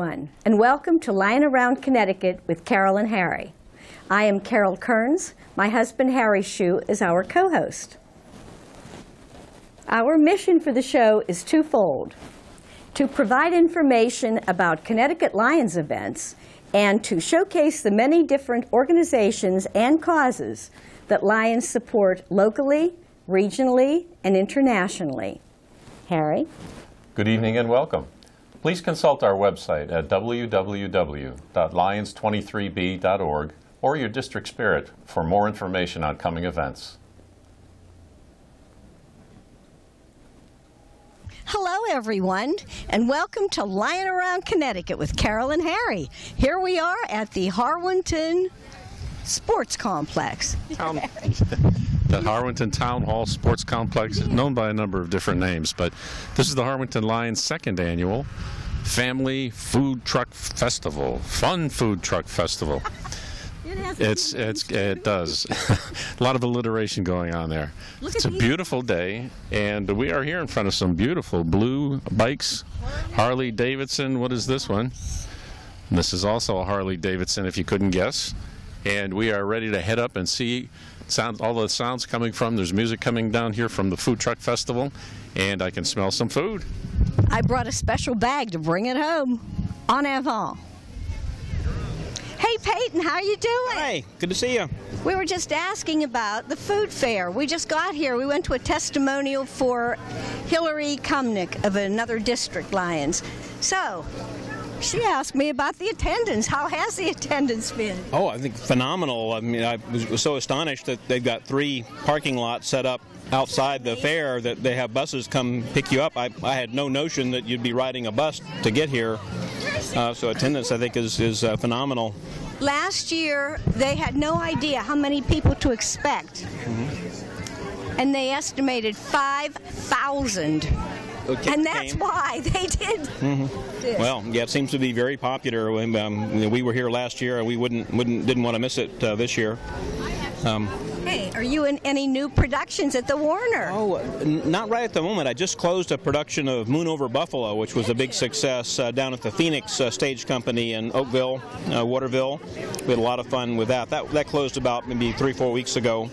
everyone, and welcome to Lion Around Connecticut with Carol and Harry. I am Carol Kearns. My husband Harry Shue is our co-host. Our mission for the show is twofold: to provide information about Connecticut Lions events and to showcase the many different organizations and causes that Lions support locally, regionally, and internationally. Harry? Good evening and welcome. Please consult our website at www.lions23b.org or your district spirit for more information on coming events. Hello, everyone, and welcome to Lion Around Connecticut with Carol and Harry. Here we are at the Harwinton Sports Complex. The Harwinton Town Hall Sports Complex is known by a number of different names, but this is the Harwinton Lions' second annual Family Food Truck Festival, Fun Food Truck Festival. It does. A lot of alliteration going on there. It's a beautiful day, and we are here in front of some beautiful blue bikes. Harley Davidson. What is this one? And this is also a Harley Davidson, if you couldn't guess. And we are ready to head up and see all the sounds coming from. There's music coming down here from the Food Truck Festival, and I can smell some food. I brought a special bag to bring it home. En avant. Hey, Peyton, how you doing? Hi, good to see you. We were just asking about the food fair. We just got here. We went to a testimonial for Hillary Cumnick of another district, Lions. So, she asked me about the attendance. How has the attendance been? Oh, I think phenomenal. I mean, I was so astonished that they've got 3 parking lots set up outside the fair that they have buses come pick you up. I had no notion that you'd be riding a bus to get here. So attendance, I think, is phenomenal. Last year, they had no idea how many people to expect. And they estimated 5,000. And that's why they did. This. Well, yeah, it seems to be very popular. We were here last year, and we didn't want to miss it this year. Hey, are you in any new productions at the Warner? Oh, not right at the moment. I just closed a production of Moon Over Buffalo, which was a big success down at the Phoenix Stage Company in Oakville, Waterville. We had a lot of fun with that. That closed about maybe 3-4 weeks ago.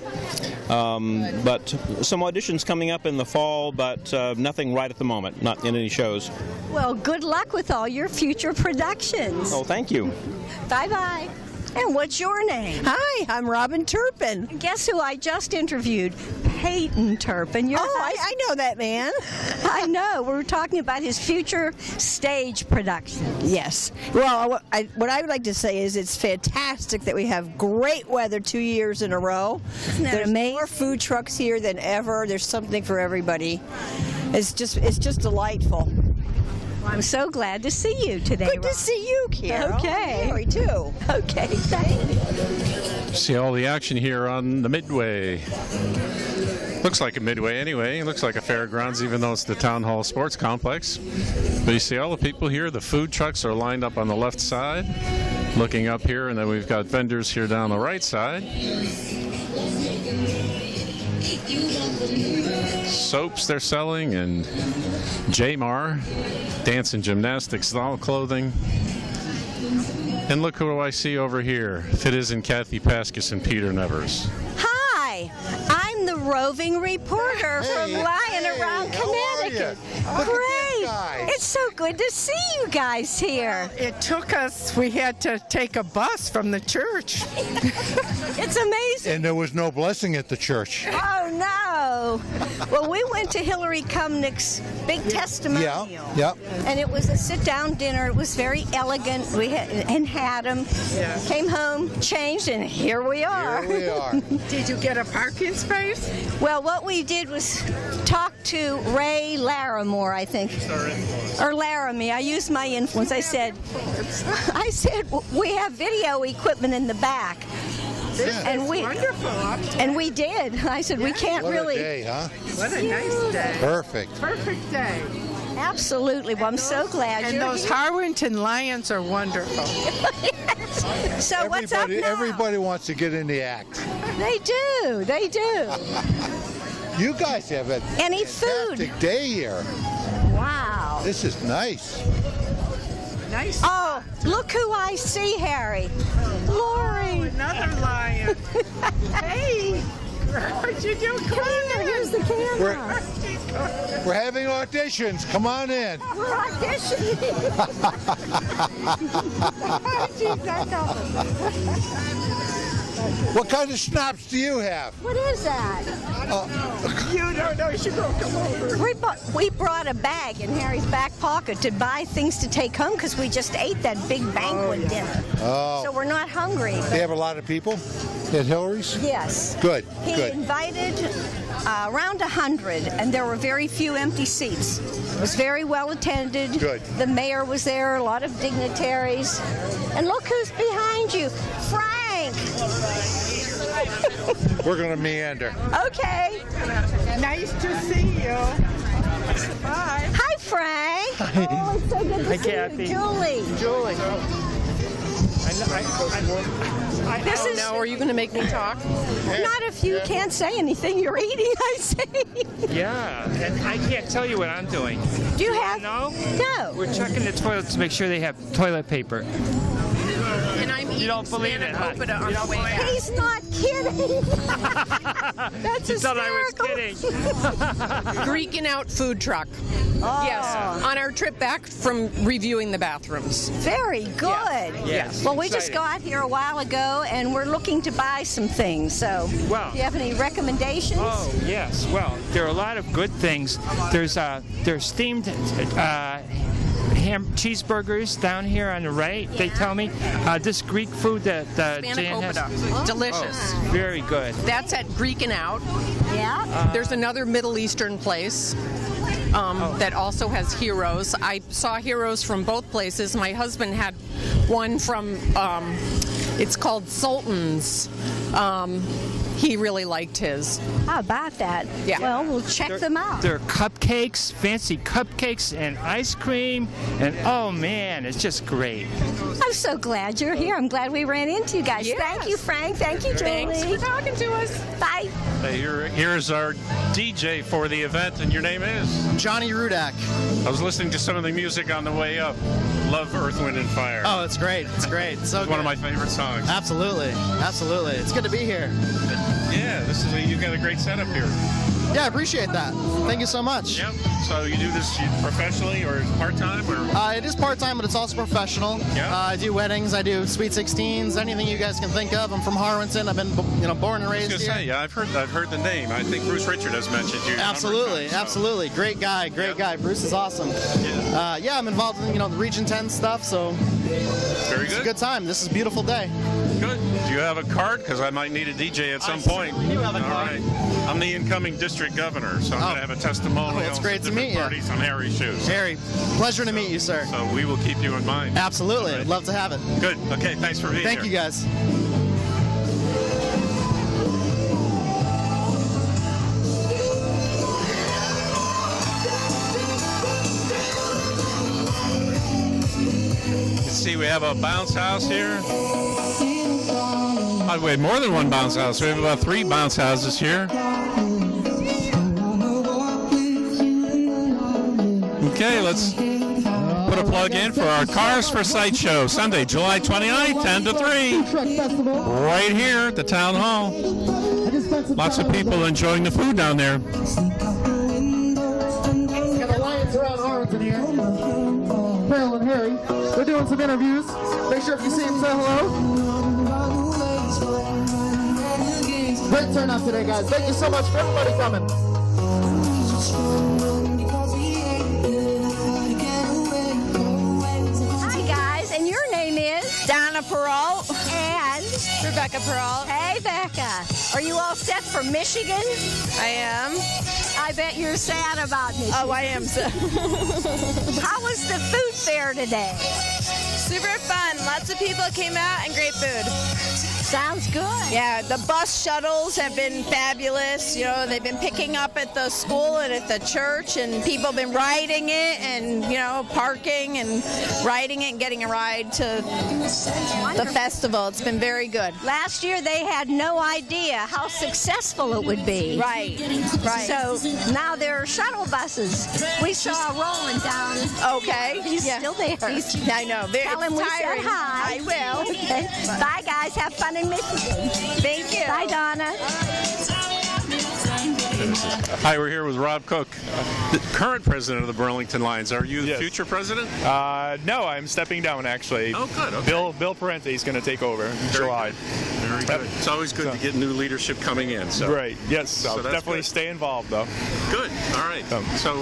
But some auditions coming up in the fall, but nothing right at the moment, not in any shows. Well, good luck with all your future productions. Oh, thank you. Bye-bye. And what's your name? Hi, I'm Robin Turpin. And guess who I just interviewed? Peyton Turpin. I know that man. I know. We were talking about his future stage productions. Yes. Well, what I would like to say is it's fantastic that we have great weather 2 years in a row. There's more food trucks here than ever. There's something for everybody. It's just delightful. Well, I'm so glad to see you today. Good to see you, Carol. Okay. Harry, too. Okay, thank you. See all the action here on the Midway. Looks like a Midway anyway. It looks like a fairgrounds, even though it's the Town Hall Sports Complex. But you see all the people here. The food trucks are lined up on the left side, looking up here, and then we've got vendors here down the right side. Soaps they're selling, and J-Mar, dance and gymnastics, all clothing. And look who I see over here. If it isn't Kathy Paskus and Peter Nevers. Hi, I'm the roving reporter from Lion Around Connecticut. Great. It's so good to see you guys here. It took us, we had to take a bus from the church. It's amazing. And there was no blessing at the church. Oh, no. Well, we went to Hillary Cumnick's big testimonial. Yeah. And it was a sit-down dinner. It was very elegant. We had them. Yeah. Came home, changed, and here we are. Here we are. Did you get a parking space? Well, what we did was talk to Ray Larimore, I think. Or Laramie. I used my influence. I said, we have video equipment in the back. And wonderful. And we did. I said, we can't What really. a day, huh? What a nice day. Perfect. Perfect day. Absolutely. Well, I'm so glad And you're those here. Harwinton Lions are wonderful. So what's up now? Everybody wants to get in the act. They do. They do. You guys have a Any fantastic food? day here. Wow. This is nice. Nice. Oh, look who I see, Harry. Lori. Another lion. Hey. What you doing? Come on in. Here's the camera. We're having auditions. Come on in. We're auditioning. Jeez, that's awesome. What kind of schnapps do you have? What is that? You don't know. You should go come over. We brought a bag in Harry's back pocket to buy things to take home because we just ate that big banquet dinner. Oh. So we're not hungry. They But have a lot of people at Hillary's? yes. Good, He good. invited around 100, and there were very few empty seats. It was very well attended. Good. The mayor was there, a lot of dignitaries. And look who's behind you. Frank! We're going to meander. Okay. Nice to see you. Bye. Hi, Frank. Oh, it's so good to see Kathy. you. Julie. Julie. This is Now, are you going to make me talk? not if you can't say anything you're eating, I say. Yeah, and I can't tell you what I'm doing. Do you have? No? No. We're checking the toilets to make sure they have toilet paper. And I'm eating don't believe it, huh? spanakopita on the way back. He's not kidding. That's You thought I was hysterical. kidding. Greeking Out food truck. Yes, on our trip back from reviewing the bathrooms. Very good. Yes. Well, we just Exciting. got here a while ago, and we're looking to buy some things. So, Wow. do you have any recommendations? Oh, yes. Well, there are a lot of good things. There's steamed ham cheeseburgers down here on the right. They tell me this Greek food that Jan has. Spanakopita. Delicious. Very good. That's at Greeking Out. Yeah. There's another Middle Eastern place that also has heroes. I saw heroes from both places. My husband had one from, it's called Sultan's. He really liked his. How about that? Yeah. Well, we'll check them out. There are cupcakes, fancy cupcakes, and ice cream, and oh man, it's just great. I'm so glad you're here. I'm glad we ran into you guys. Yes. Thank you, Frank. Thank you, Julie. Thanks for talking to us. Bye. Here's our DJ for the event, and your name is? Johnny Rudak. I was listening to some of the music on the way up. Love Earth, Wind, and Fire. Oh, it's great. It's great. It's so It's good. one of my favorite songs. Absolutely. Absolutely. It's good to be here. Yeah, you've got a great setup here. Yeah, I appreciate that. Thank you so much. Yep. So you do this professionally or part-time or? It is part-time, but it's also professional. Yeah. I do weddings. I do sweet 16s, anything you guys can think of. I'm from Harwinton. I've been, born and I raised was here. gonna say, yeah, I've heard the name. I think Bruce Richard has mentioned you. a number of Absolutely, times, so- absolutely. Great guy, great Yeah. guy. Bruce is awesome. Yeah. Yeah, I'm involved in, the Region 10 stuff, so Very it's a good. good time. This is a beautiful day. Good. Do you have a card? Because I might need a DJ at some point. certainly do have a All card. right. I'm the incoming district governor, so I'm going to have a testimonial. Oh, it's great from to different meet you. parties on Harry's shoes. Harry, pleasure to meet you, sir. So we will keep you in mind. Absolutely. All right. I'd love to have it. Good. Okay. Thanks for being Thank here. you, guys. Let's see, we have a bounce house here. Oh, we have more than one bounce house. We have about 3 bounce houses here. Okay, let's put a plug in for our Cars for Sight show, Sunday, July 29th, 10 to 3. Right here at the town hall. Lots of people enjoying the food down there. Got the Lions around Harwinton here. Carol and Harry. They're doing some interviews. Make sure if you see them, say hello. Great turnout today, guys. Thank you so much for everybody coming. Hi, guys. And your name is? Donna Peralt, And? Rebecca Peralt. Hey, Becca. Are you all set for Michigan? I am. I bet you're sad about Michigan. Oh, I am. How was the food fair today? Super fun. Lots of people came out and great food. Sounds good. Yeah, the bus shuttles have been fabulous. You know, they've been picking up at the school and at the church, and people have been riding it and, you know, parking and riding it and getting a ride to the festival. It's been very good. Last year they had no idea how successful it would be. Right, right. So now there are shuttle buses. We saw Roland down. Okay. He's still there. I know. Tell him we said tiring. hi. I will. Okay. Bye, guys. Have fun in Michigan. Thank you. Bye, Donna. Hi, we're here with Rob Cook, the current president of the Burlington Lions. Are you the future president? No, I'm stepping down actually. Oh, good. Okay. Bill Parente is going to take over in July. Very good. It's always good to get new leadership coming in. So. Right. Yes. So I'll that's definitely good. stay involved though. Good. All right. So,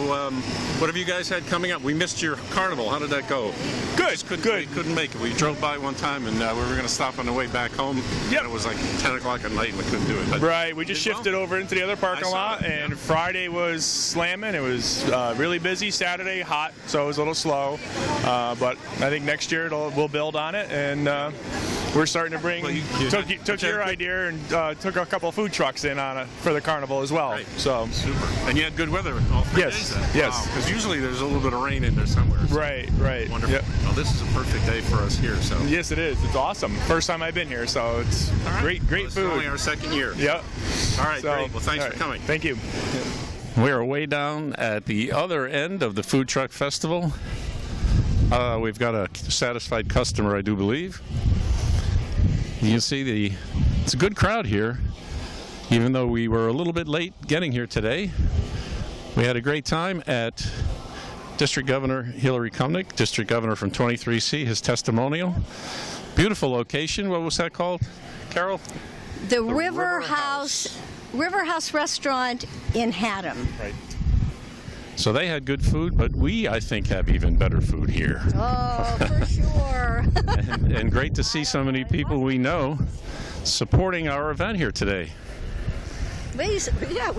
what have you guys had coming up? We missed your carnival. How did that go? Good. We couldn't make it. We drove by one time and we were going to stop on the way back home. Yep. And it was like 10 o'clock at night and we couldn't do it. But Right. We just shifted over into the other parking lot, and Friday was slamming. It was really busy. Saturday hot, so it was a little slow. But I think next year we'll build on it, and we're starting to bring. Took your idea and took a couple of food trucks in on it for the carnival as well. Right. So super. And you had good weather all 3 days then. Yes. Because usually there's a little bit of rain in there somewhere. So Right. wonderful. Yep. Well, this is a perfect day for us here. So. Yes, it is. It's awesome. First time I've been here, so it's great Well, it's food. only our second year. Yep. All right, great. Well, thanks all for right. coming. Thank you. We are way down at the other end of the food truck festival. We've got a satisfied customer, I do believe. You can see it's a good crowd here, even though we were a little bit late getting here today. We had a great time at District Governor Hillary Cumnick, District Governor from 23C, his testimonial. Beautiful location. What was that called, Carol? The River House Restaurant in Haddam. Right. So they had good food, but we, I think, have even better food here. Oh, for sure. and great to see so many people we know supporting our event here today. We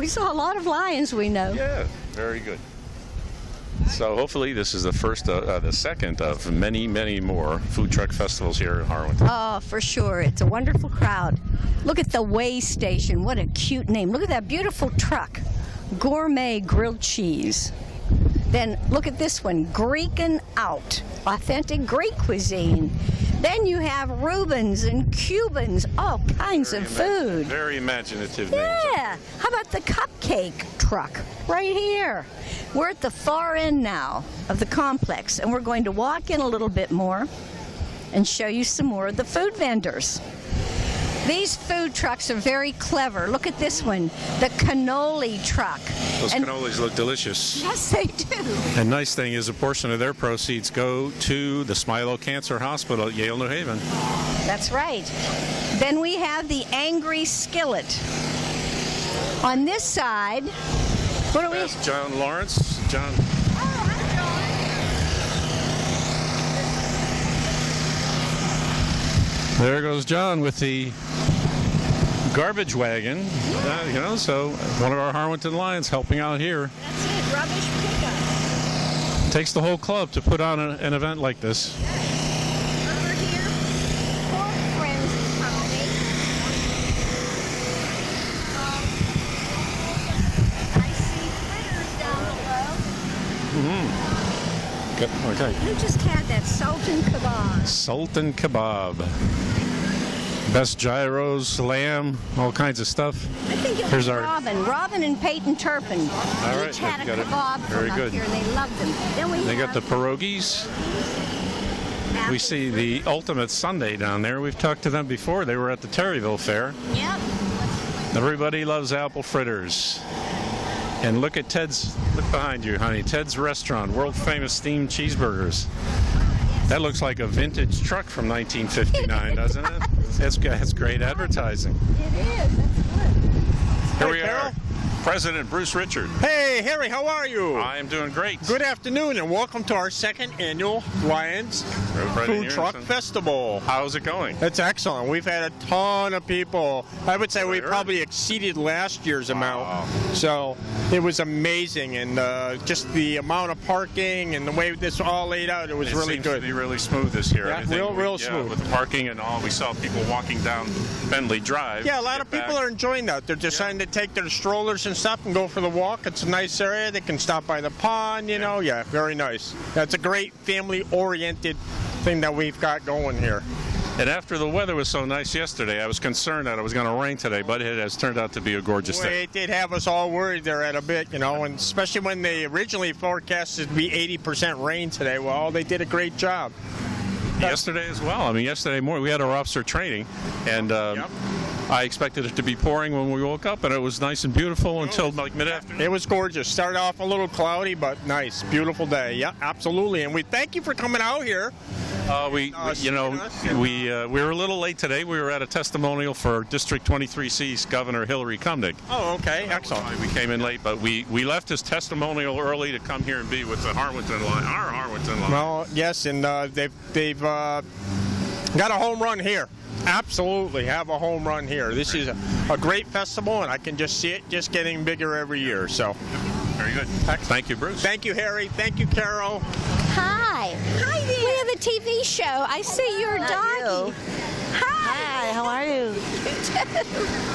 saw a lot of lions we know. Yeah, very good. So hopefully this is the second of many, many more food truck festivals here in Harwinton. Oh, for sure. It's a wonderful crowd. Look at the Way Station. What a cute name. Look at that beautiful truck. Gourmet grilled cheese. Then look at this one, Greekin' Out. Authentic Greek cuisine. Then you have Rubens and Cubans, all kinds of food. Very imaginative names. Yeah. How about the cupcake truck right here? We're at the far end now of the complex, and we're going to walk in a little bit more and show you some more of the food vendors. These food trucks are very clever. Look at this one, the cannoli truck. Those cannolis look delicious. Yes, they do. And nice thing is a portion of their proceeds go to the Smilo Cancer Hospital at Yale, New Haven. That's right. Then we have the Angry Skillet. On this side, what do we... That's John Lawrence. John. There goes John with the garbage wagon. So one of our Harwinton Lions helping out here. That's it, rubbish pickup. Takes the whole club to put on an event like this. Over here, Pork Friends and Company. I see fritters down below. Okay. You just had that Sultan Kebab. Sultan Kebab. Best gyros, lamb, all kinds of stuff. I think it was Here's our Robin and Peyton Turpin. All right, Each had a got it. kebab Very from good. up here, and they loved them. Then we They got have the pierogies. We see the Ultimate Sunday down there. We've talked to them before. They were at the Terryville Fair. Yep. Everybody loves apple fritters. And look at Ted's, look behind you, honey. Ted's Restaurant, world famous steamed cheeseburgers. That looks like a vintage truck from 1959, doesn't it? That's great advertising. It is. That's good. Here we are. President Bruce Richard. Hey, Harry, how are you? I am doing great. Good afternoon, and welcome to our second annual Lions Food Truck Festival. How's it going? It's excellent. We've had a ton of people. I would say we probably exceeded last year's amount. So it was amazing, and just the amount of parking and the way this all laid out, it was really seems good. To be really smooth this year. Yeah, real smooth. With the parking and all, we saw people walking down Bentley Drive. Yeah, a lot of people are enjoying that. They're deciding to take their strollers and stuff and go for the walk. It's a nice area. They can stop by the pond, you know. Yeah, very nice. That's a great family-oriented thing that we've got going here. And after the weather was so nice yesterday, I was concerned that it was going to rain today, but it has turned out to be a gorgeous day. It did have us all worried there at a bit, you know, and especially when they originally forecasted to be 80% rain today. Well, they did a great job. Yesterday as well. I mean, yesterday morning we had our officer training, and I expected it to be pouring when we woke up, and it was nice and beautiful until like mid-afternoon. It was gorgeous. Started off a little cloudy, but nice, beautiful day. Yeah, absolutely. And we thank you for coming out here. We were a little late today. We were at a testimonial for District 23C's Governor Hillary Cumdick. Oh, okay, excellent. We came in late, but we left his testimonial early to come here and be with the Harwinton line, our Harwinton line. Well, yes, and they've got a home run here. Absolutely have a home run here. This is a great festival, and I can just see it just getting bigger every year. So, very good. Thank you, Bruce. Thank you, Harry. Thank you, Carol. Hi. Hi there. We have a TV show. I see your doggy. Hi. How are you?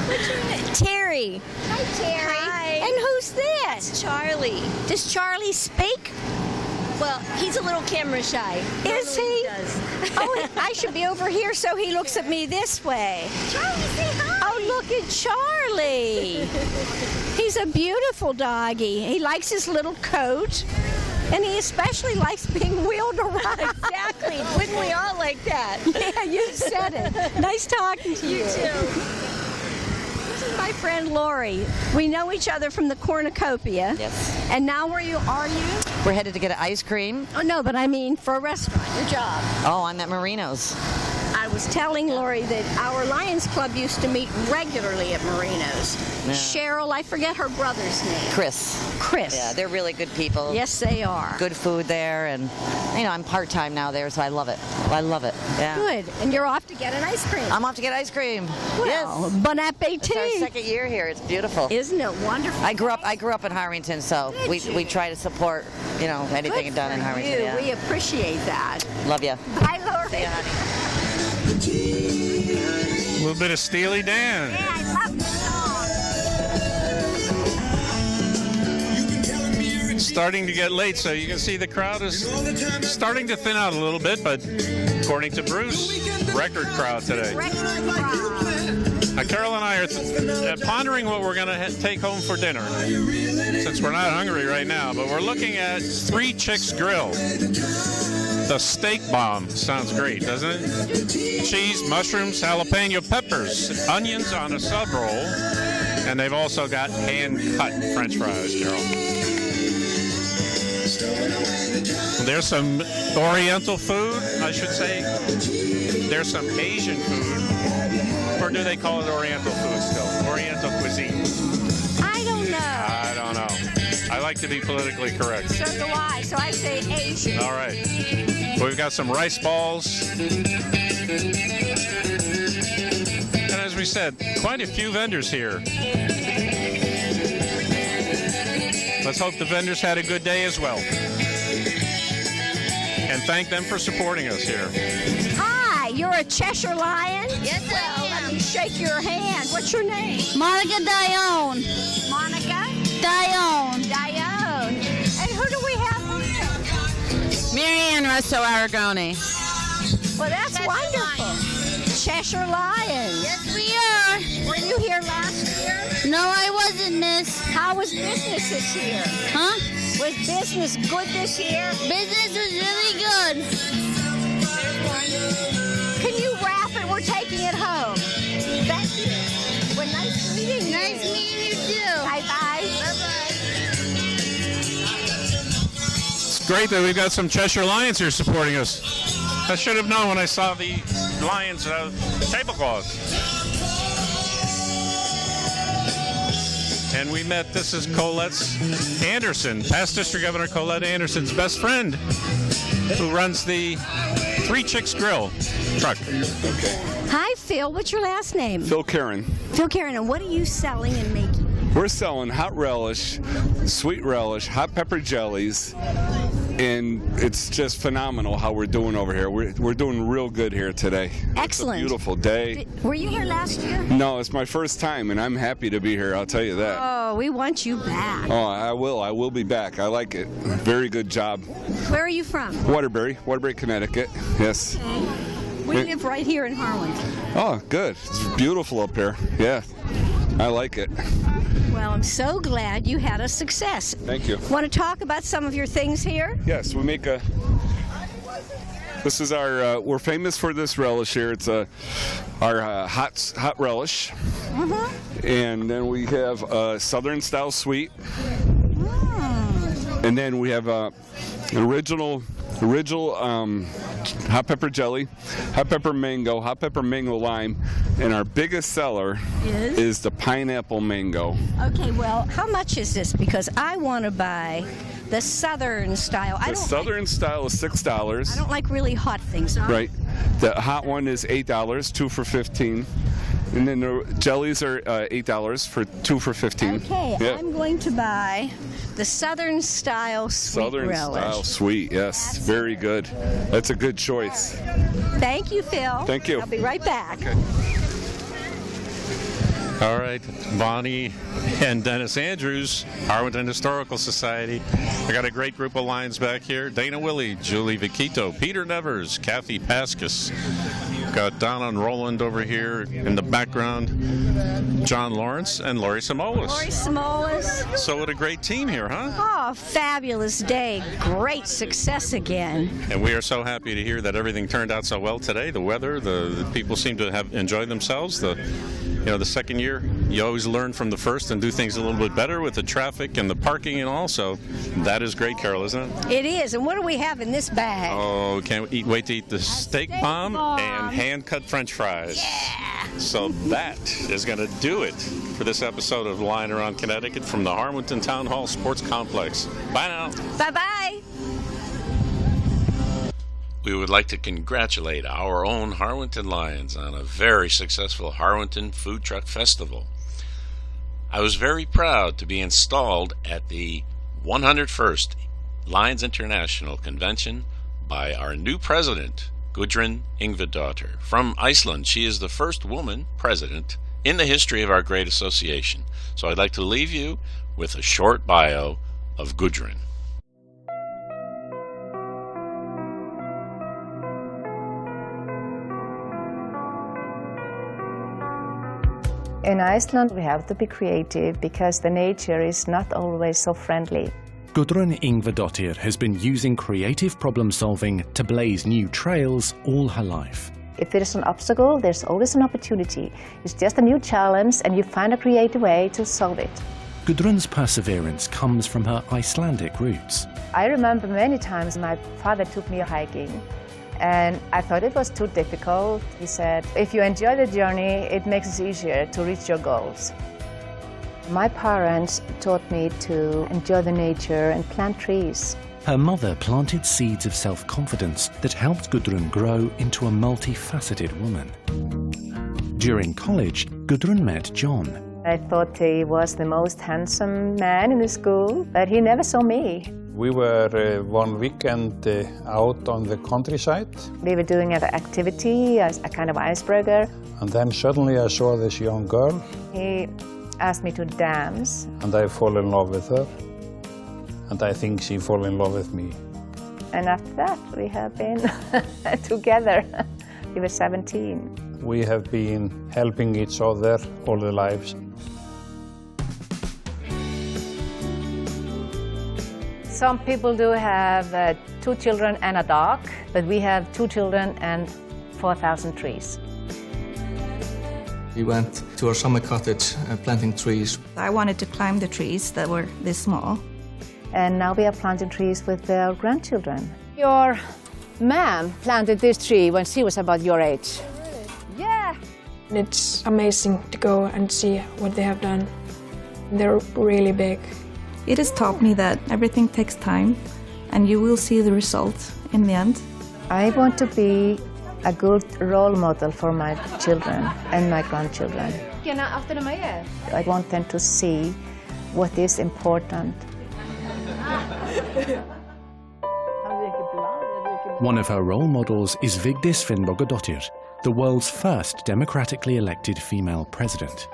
What's your name? Terry. Hi, Terry. Hi. And who's this? It's Charlie. Does Charlie speak? Well, he's a little camera shy. Is he? Does. Oh, I should be over here so he looks at me this way. Charlie, say hi. Oh, look at Charlie. He's a beautiful doggy. He likes his little coat, and he especially likes being wheeled around. Exactly. Wouldn't we all like that? Yeah, you said it. Nice talking to you. You too. This is my friend Lori. We know each other from the cornucopia. Yes. And now where are you? We're headed to get ice cream. Oh, no, but I mean for a restaurant, your job. Oh, I'm at Marino's. I was telling Lori that our Lions Club used to meet regularly at Marino's. Yeah. Cheryl, I forget her brother's name. Chris. Yeah, they're really good people. Yes, they are. Good food there, and I'm part-time now there, so I love it. Yeah. Good. And you're off to get an ice cream. I'm off to get ice cream. Well, yes. Bon appetit. It's our second year here. It's beautiful. Isn't it wonderful? I grew up in Harwinton, so we try to support anything Good done in for Harwinton. you. Yeah. We appreciate that. Love you. Bye, Lori. See you, honey. A little bit of Steely Dan. Yeah, I love the song. Starting to get late, so you can see the crowd is starting to thin out a little bit, but according to Bruce, record crowd today. Now, Carol and I are pondering what we're going to take home for dinner, since we're not hungry right now, but we're looking at Three Chicks Grill. The steak bomb sounds great, doesn't it? Cheese, mushrooms, jalapeno peppers, onions on a sub roll, and they've also got hand-cut French fries, Carol. There's some Oriental food, I should say. There's some Asian food, or do they call it Oriental food still? Oriental cuisine. I don't know. I don't know. I like to be politically correct. So do I. So I say Asian. All right. We've got some rice balls. And as we said, quite a few vendors here. Let's hope the vendors had a good day as well. And thank them for supporting us here. Hi, you're a Cheshire Lion? Yes, I am. Let me shake your hand. What's your name? Monica Dione. Monica? Dione. Dione. And who do we have here? Marianne Russo Aragoni. Well, that's wonderful. Cheshire Lions. Yes, we are. Were you here last year? No, I wasn't, miss. How was business this year? Huh? Was business good this year? Business was really good. Can you wrap it? We're taking it home. Thank you. Well, nice meeting you. Nice meeting you, too. Bye-bye. Bye-bye. It's great that we've got some Cheshire Lions here supporting us. I should have known when I saw the Lions tablecloth. And we met, this is Colette's Anderson, past District Governor Colette Anderson's best friend, who runs the Three Chicks Grill truck. Okay. Hi, Phil. What's your last name? Phil Karen. Phil Karen, and what are you selling and making? We're selling hot relish, sweet relish, hot pepper jellies, and it's just phenomenal how we're doing over here. We're doing real good here today. Excellent. It's a beautiful day. Were you here last year? No, it's my first time, and I'm happy to be here, I'll tell you that. Oh, we want you back. Oh, I will be back. I like it. Very good job. Where are you from? Waterbury, Connecticut. Yes. We live right here in Harlingen. Oh, good. It's beautiful up here. Yeah, I like it. Well, I'm so glad you had a success. Thank you. Want to talk about some of your things here? Yes, we make a... This is our, we're famous for this relish here. It's our hot relish. Mm-hmm. And then we have a Southern style sweet. Mm. And then we have an original hot pepper jelly, hot pepper mango lime, and our biggest seller is the pineapple mango. Okay, well, how much is this? Because I want to buy the Southern style. The Southern style is $6. I don't like really hot things. Right. The hot one is $8, 2 for $15. And then the jellies are $8 for 2 for $15. Okay, yeah. I'm going to buy the Southern style sweet relish. Style sweet, yes. Very good. That's a good choice. Thank you, Phil. Thank you. I'll be right back. Okay. All right, Bonnie and Dennis Andrews, Harwinton Historical Society. I got a great group of Lions back here. Dana Willie, Julie Viquito, Peter Nevers, Kathy Pascus. Got Donna and Roland over here in the background. John Lawrence and Lori Simolis. Lori Simolis. So what a great team here, huh? Oh, fabulous day. Great success again. And we are so happy to hear that everything turned out so well today. The weather, the people seem to have enjoyed themselves. The second year, you always learn from the first and do things a little bit better with the traffic and the parking and all. So that is great, Carol, isn't it? It is. And what do we have in this bag? Oh, can't wait to eat the steak bomb and hand-cut French fries. Yeah. So that is going to do it for this episode of Lying Around Connecticut from the Harwinton Town Hall Sports Complex. Bye now. Bye-bye. We would like to congratulate our own Harwinton Lions on a very successful Harwinton Food Truck Festival. I was very proud to be installed at the 101st Lions International Convention by our new president, Gudrun Ingvedóttir. From Iceland, she is the first woman president in the history of our great association. So I'd like to leave you with a short bio of Gudrun. In Iceland, we have to be creative because the nature is not always so friendly. Gudrun Ingvedóttir has been using creative problem-solving to blaze new trails all her life. If there is an obstacle, there's always an opportunity. It's just a new challenge, and you find a creative way to solve it. Gudrun's perseverance comes from her Icelandic roots. I remember many times my father took me hiking, and I thought it was too difficult. He said, if you enjoy the journey, it makes it easier to reach your goals. My parents taught me to enjoy the nature and plant trees. Her mother planted seeds of self-confidence that helped Gudrun grow into a multifaceted woman. During college, Gudrun met John. I thought he was the most handsome man in the school, but he never saw me. We were one weekend out on the countryside. We were doing an activity, a kind of icebreaker. And then suddenly I saw this young girl. He asked me to dance. And I fall in love with her. And I think she fell in love with me. And after that, we have been together. We were 17. We have been helping each other all the lives. Some people do have 2 children and a dog, but we have 2 children and 4,000 trees. We went to our summer cottage planting trees. I wanted to climb the trees that were this small. And now we are planting trees with our grandchildren. Your mom planted this tree when she was about your age. Yeah. It's amazing to go and see what they have done. They're really big. It has taught me that everything takes time and you will see the result in the end. I want to be a good role model for my children and my grandchildren. I want them to see what is important. One of her role models is Vigdis Finnbogadottir, the world's first democratically elected female president.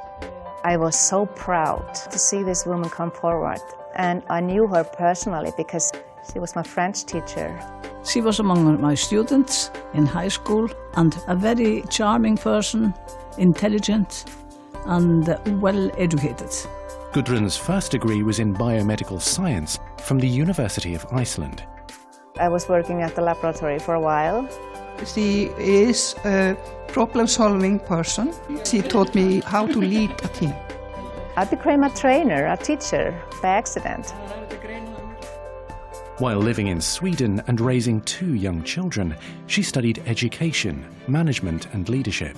I was so proud to see this woman come forward, and I knew her personally because she was my French teacher. She was among my students in high school and a very charming person, intelligent and well educated. Gudrun's first degree was in biomedical science from the University of Iceland. I was working at the laboratory for a while. She is a problem-solving person. She taught me how to lead a team. I became a trainer, a teacher, by accident. While living in Sweden and raising 2 young children, she studied education, management and leadership.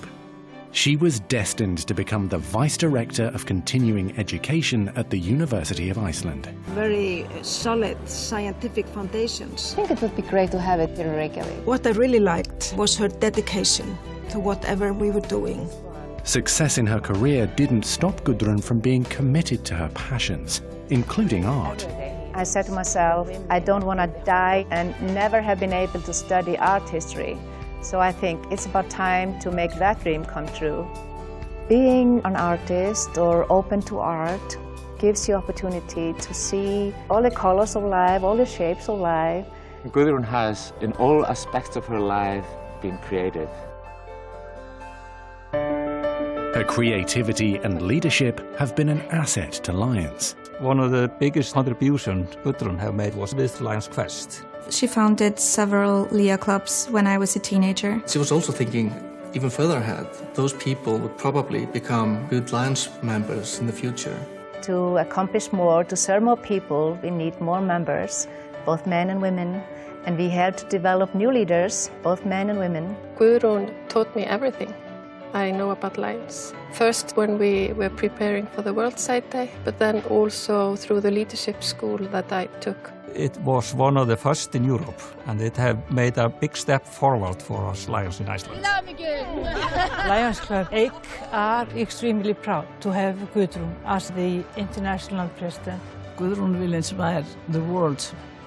She was destined to become the Vice Director of Continuing Education at the University of Iceland. Very solid scientific foundations. I think it would be great to have it here in Reykjavik. What I really liked was her dedication to whatever we were doing. Success in her career didn't stop Gudrun from being committed to her passions, including art. I said to myself, I don't want to die and never have been able to study art history. So I think it's about time to make that dream come true. Being an artist or open to art gives you opportunity to see all the colors of life, all the shapes of life. Gudrun has, in all aspects of her life, been creative. Her creativity and leadership have been an asset to Lions. One of the biggest contributions Gudrun have made was with Lions Quest. She founded several LEA clubs when I was a teenager. She was also thinking even further ahead. Those people would probably become good Lions members in the future. To accomplish more, to serve more people, we need more members, both men and women. And we have to develop new leaders, both men and women. Gudrun taught me everything I know about Lions. First when we were preparing for the World Sight Day, but then also through the leadership school that I took. It was one of the first in Europe, and it have made a big step forward for us Lions in Iceland. Lions Club Eik are extremely proud to have Gudrun as the international president. Gudrun will inspire the world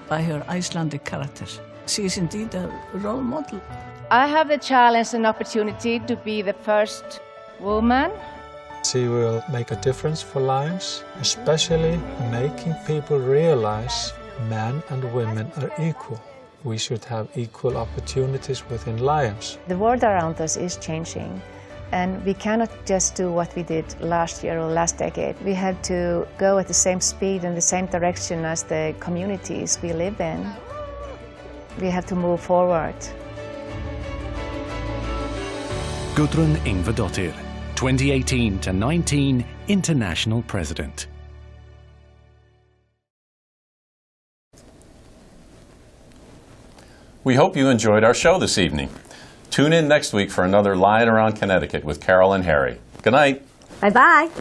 by her Icelandic character. She is indeed a role model. I have the challenge and opportunity to be the first woman. She will make a difference for Lions, especially making people realize men and women are equal. We should have equal opportunities within Lions. The world around us is changing, and we cannot just do what we did last year or last decade. We have to go at the same speed and the same direction as the communities we live in. We have to move forward. Gudrun Ingvadottir, 2018-19 International President. We hope you enjoyed our show this evening. Tune in next week for another Lion Around Connecticut with Carol and Harry. Good night. Bye-bye.